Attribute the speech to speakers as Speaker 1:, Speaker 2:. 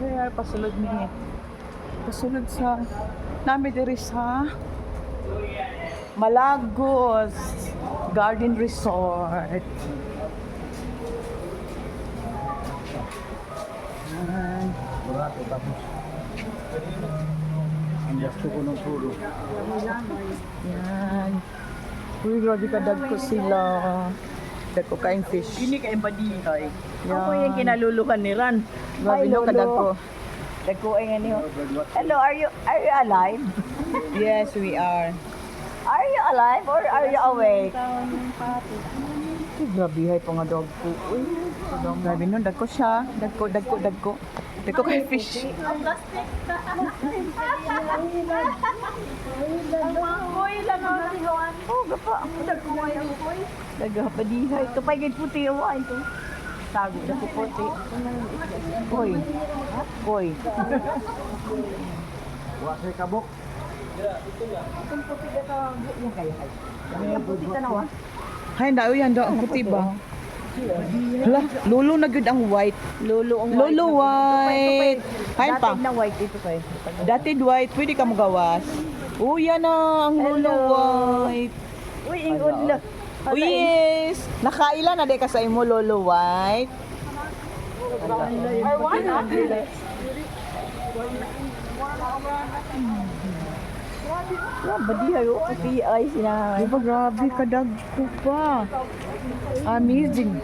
Speaker 1: Kaya pasulod niya. Pasulod sa namin diri sa Malagos Garden Resort. Yan.
Speaker 2: Barato tapos. Ang gasto ko ng sulo.
Speaker 1: Yan. Uy, grabe kadag ko sila. Dag ko kain fish.
Speaker 3: Ini kay badihay.
Speaker 1: Yan.
Speaker 3: Ako yung kinaluluhan ni Ran.
Speaker 1: Grabe no kadag ko.
Speaker 3: Dagko ay nga niyo. Hello, are you alive?
Speaker 1: Yes, we are.
Speaker 3: Are you alive or are you awake?
Speaker 1: Uy, grabe hay pa nga dog ko. Uy, grabe no, dag ko siya. Dag ko. Dag ko kain fish.
Speaker 3: Koy lang ang nalihawan. Oh, gapa. Ako dagko mo yung koy. Daga badihay. Ito pa gid puti wa ito. Tago na ko puti.
Speaker 1: Koy. Koy.
Speaker 2: Wasay kabok.
Speaker 3: Itong puti ka ta. Yan kaya. Yung puti ka na wa.
Speaker 1: Hay daw yan daw ang puti ba? Hala, lolo na gud ang white.
Speaker 3: Lolo ang
Speaker 1: Lolo white. Hay
Speaker 3: Dati
Speaker 1: pa.
Speaker 3: na white ito kay.
Speaker 1: Dati white, pwede ka mo gawas. Oh, yan na ang lolo
Speaker 3: Hello.
Speaker 1: white.
Speaker 3: Uy, ingod la.
Speaker 1: Oh, yes. Nakaila na di ka sa imo lolo white.
Speaker 3: I want it. Badihay oh. Puti ay sina.
Speaker 1: Di ba grabe kadag ko pa. Amazing.